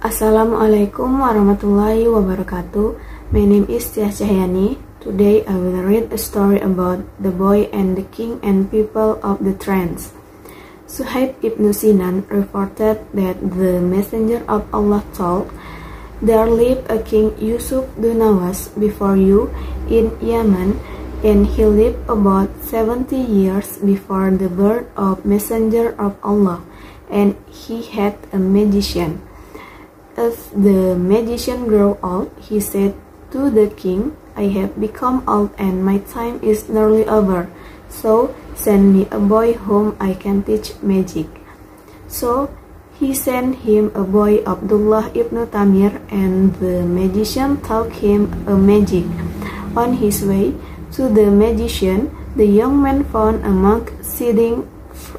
Assalamualaikum warahmatullahi wabarakatuh. My name is Tia Cahyani. Today I will read a story about the boy and the king and people of the trance. Suhaib ibn Sinan reported that the messenger of Allah told, "There lived a king Yusuf bin Nawas before you in Yemen, and he lived about 70 years before the birth of messenger of Allah, and he had a magician. As the magician grew old, he said to the king, 'I have become old and my time is nearly over, so send me a boy whom I can teach magic.' So he sent him a boy, Abdullah ibn Tamir, and the magician taught him a magic. On his way to the magician, the young man found a monk sitting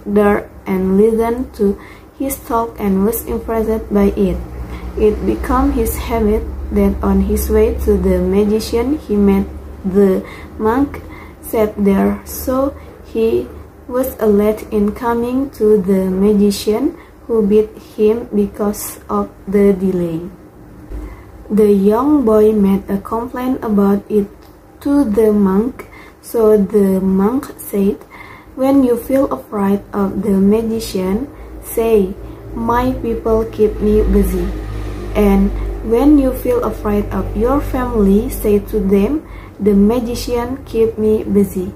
there and listened to his talk and was impressed by it. It became his habit that on his way to the magician he met the monk sat there, so he was late in coming to the magician, who beat him because of the delay. The young boy made a complaint about it to the monk, so the monk said, 'When you feel afraid of the magician, say, "My people keep me busy." And when you feel afraid of your family, say to them, "The magician keep me busy."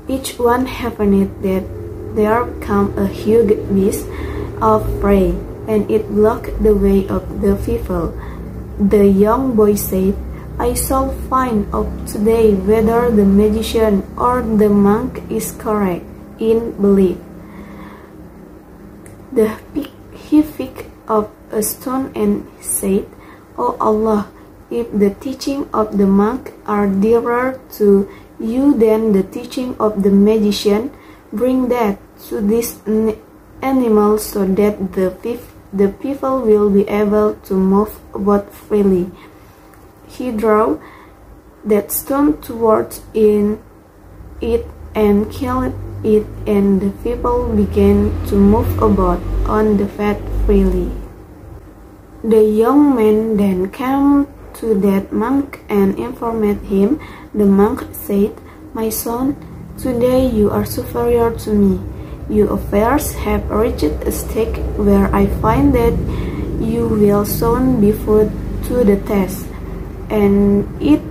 Each one happened that there came a huge beast of prey, and it blocked the way of the people. The young boy said, "I shall find out today whether the magician or the monk is correct in belief." He picked up a stone and said, "O Allah, if the teaching of the monk are dearer to you than the teaching of the magician, bring that to this animal so that the people will be able to move about freely." He drew that stone towards it and killed it, and the people began to move about on the path freely. The young man then came to that monk and informed him. The monk said, "My son, today you are superior to me. Your affairs have reached a stage where I find that you will soon be put to the test, and in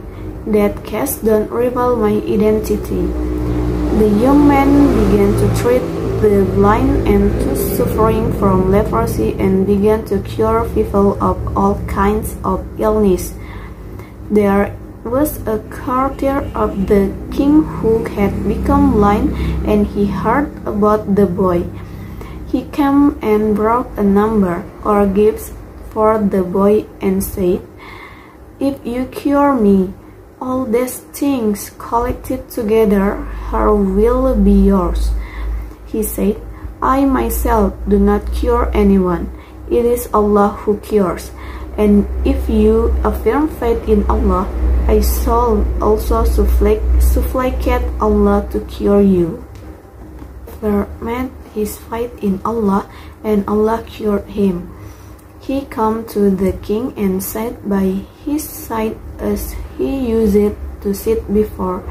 that case don't reveal my identity." The young man began to treat the blind and those suffering from leprosy and began to cure people of all kinds of illness. There was a courtier of the king who had become blind, and he heard about the boy. He came and brought a number or gifts for the boy and said, "If you cure me, all these things collected together will be yours." He said, "I myself do not cure anyone. It is Allah who cures. And if you affirm faith in Allah, I shall also supplicate Allah to cure you." He made his faith in Allah, and Allah cured him. He came to the king and sat by his side as he used to sit before.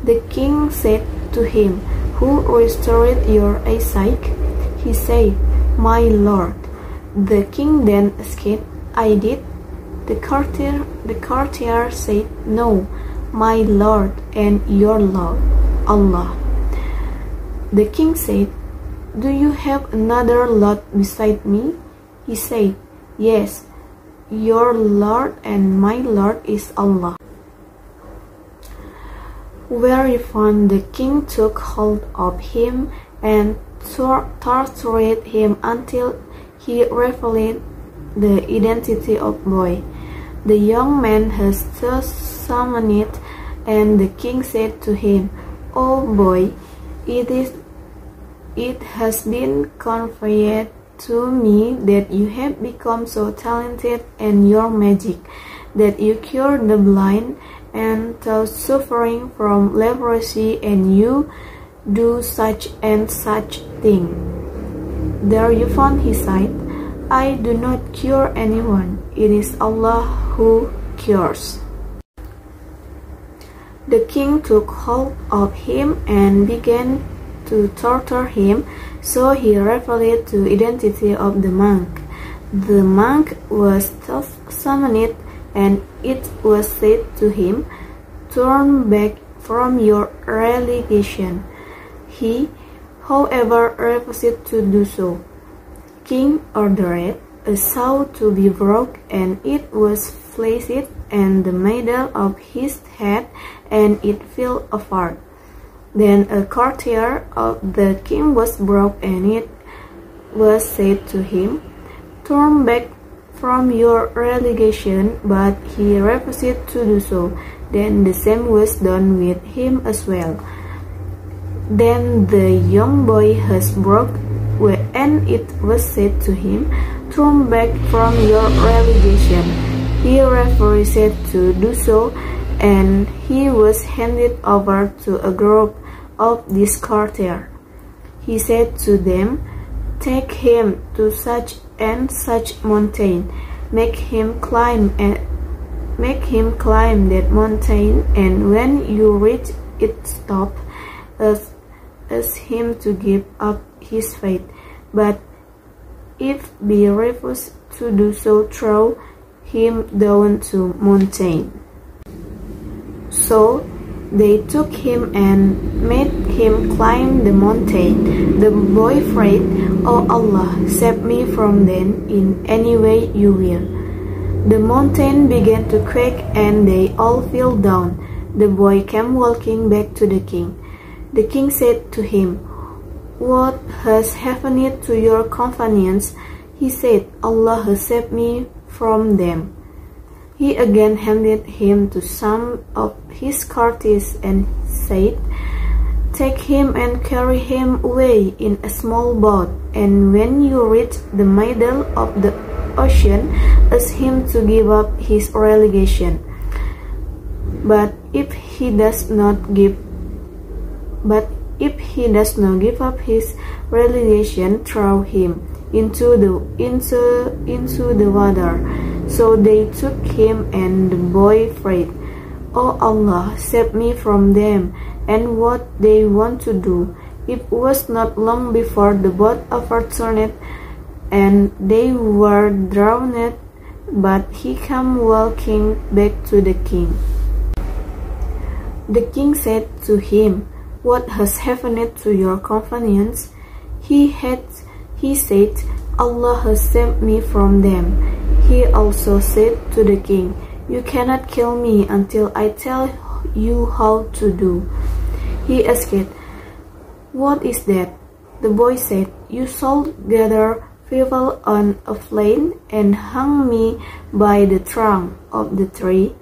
The king said to him, "Who restored your eyesight?" He said, "My lord." The king then asked, "I did?" The courtier said, "No, my lord and your lord, Allah." The king said, "Do you have another lord beside me?" He said, "Yes, your lord and my lord is Allah." Whereupon the king took hold of him and tortured him until he revealed the identity of the boy. The young man has thus summoned, and the king said to him, "O boy, it has been conveyed to me that you have become so talented in your magic that you cure the blind and those suffering from leprosy, and you do such and such thing." There you found, he said, I do not cure anyone. It is Allah who cures. The king took hold of him and began to torture him, so he revealed the identity of the monk. The monk was thus summoned, and it was said to him, "Turn back from your religion." He, however, refused to do so. King ordered a saw to be brought, and it was placed in the middle of his head, and it fell apart. Then a courtier of the king was brought, and it was said to him, "Turn back from your religion," but he refused to do so. Then the same was done with him as well. Then the young boy was brought, and it was said to him, "Turn back from your religion." He refused to do so, and he was handed over to a group of this courtier. He said to them, "Take him to such and such mountain, make him climb that mountain, and when you reach it, stop, ask him to give up his faith. But if he refuses to do so, throw him down to mountain." So they took him and made him climb the mountain. The boy prayed, "O Allah, save me from them in any way you will." The mountain began to quake, and they all fell down. The boy came walking back to the king. The king said to him, "What has happened to your companions?" He said, "Allah has saved me from them." He again handed him to some of his courtiers and said, "Take him and carry him away in a small boat, and when you reach the middle of the ocean, ask him to give up his religion. But if he does not give up his religion, throw him into the water." So they took him, and the boy prayed, "O Allah, save me from them and what they want to do." It was not long before the boat overturned, and they were drowned, but he came walking back to the king. The king said to him, "What has happened to your companions?" He said, "Allah has saved me from them." He also said to the king, "You cannot kill me until I tell you how to do." He asked, "What is that?" The boy said, "You shall gather people on a plain and hang me by the trunk of the tree.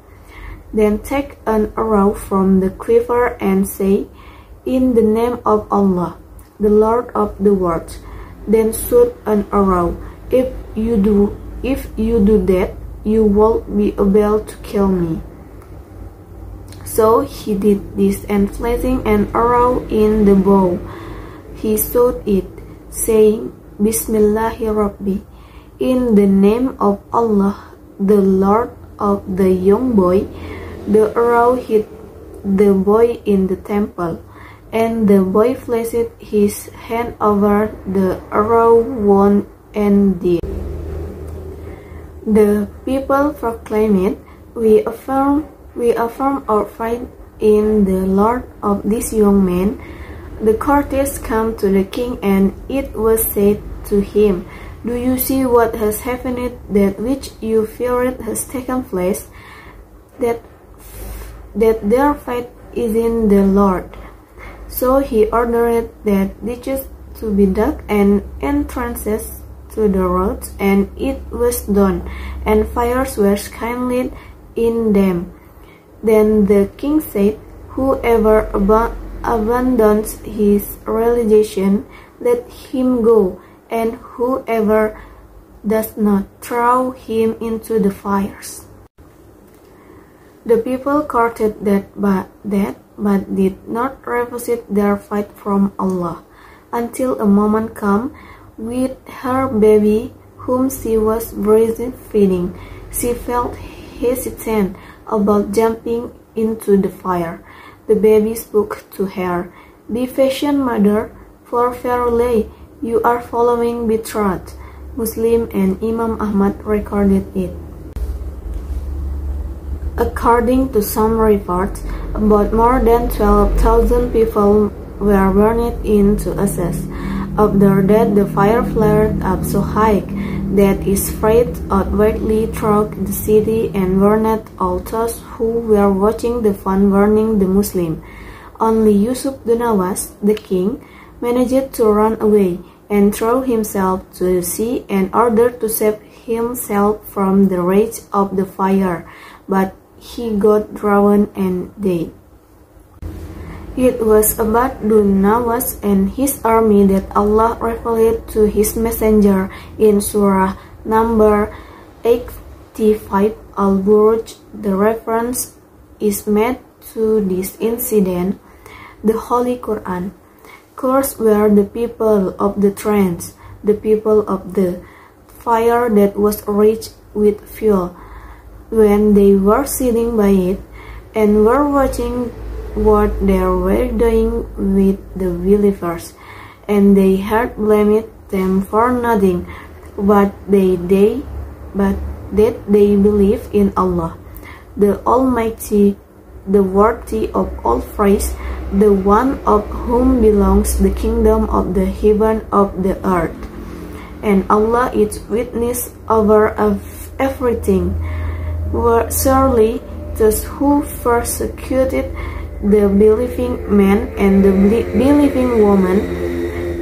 Then take an arrow from the quiver and say, 'In the name of Allah, the Lord of the world.' Then shoot an arrow. If you do that, you will be able to kill me." So he did this, and placing an arrow in the bow, he shot it, saying, "Bismillahirrahmanirrahim, in the name of Allah, the Lord of the young boy." The arrow hit the boy in the temple, and the boy placed his hand over the arrow wound and died. The people proclaimed, we affirm our faith in the Lord of this young man." The courtiers came to the king, and it was said to him, "Do you see what has happened? That which you feared has taken place, that their faith is in the Lord." So he ordered that ditches to be dug and entrances to the roads, and it was done, and fires were kindled in them. Then the king said, "Whoever abandons his religion, let him go, and whoever does not, throw him into the fires." The people courted that but did not refuse their faith from Allah, until a moment came with her baby whom she was breastfeeding. She felt hesitant about jumping into the fire. The baby spoke to her, "Be patient, mother, for verily you are following betrothed." Muslim and Imam Ahmad recorded it. According to some reports, about more than 12,000 people were burned into ashes. After that, the fire flared up so high that its flames outwardly throughout the city and burned all those who were watching the fun burning the Muslim. Only Yusuf Dunawas, the king, managed to run away and throw himself to the sea in order to save himself from the rage of the fire, but he got drowned and died. It was about Dunawas and his army that Allah revealed to his messenger in Surah number 85 Al-Buruj. The reference is made to this incident, the Holy Quran. Cursed were the people of the trance, the people of the fire that was rich with fuel, when they were sitting by it and were watching what they were doing with the believers, and they had blamed them for nothing, but that they believe in Allah, the Almighty, the worthy of all praise, the one of whom belongs the kingdom of the heaven of the earth, and Allah is witness over everything. Surely those who persecuted the believing man and the believing woman,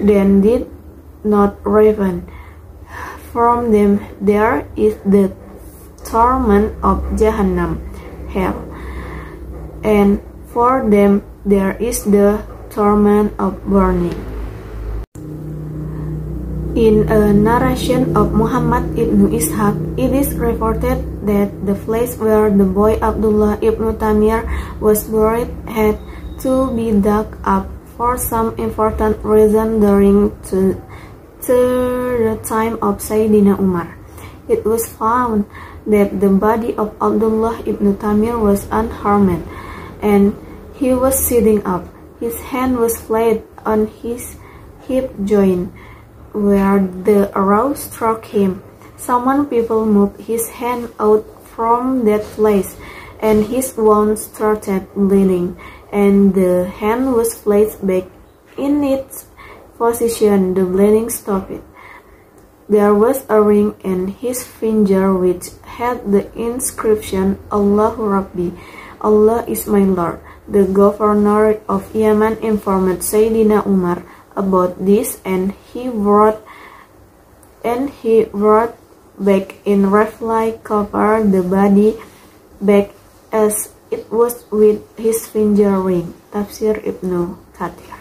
then did not repent. From them there is the torment of Jahannam, hell, and for them there is the torment of burning. In a narration of Muhammad ibn Ishaq, it is reported that the place where the boy Abdullah ibn Tamir was buried had to be dug up for some important reason during the time of Sayyidina Umar. It was found that the body of Abdullah ibn Tamir was unharmed, and he was sitting up. His hand was flat on his hip joint, where the arrow struck him. Some people moved his hand out from that place, and his wound started bleeding, and the hand was placed back in its position. The bleeding stopped. There was a ring in his finger which had the inscription, "Allahu Rabbi," Allah is my Lord. The governor of Yemen informed Sayyidina Umar about this, and he wrote back in reply, "Cover the body back as it was with his finger ring." Tafsir Ibnu Katsir.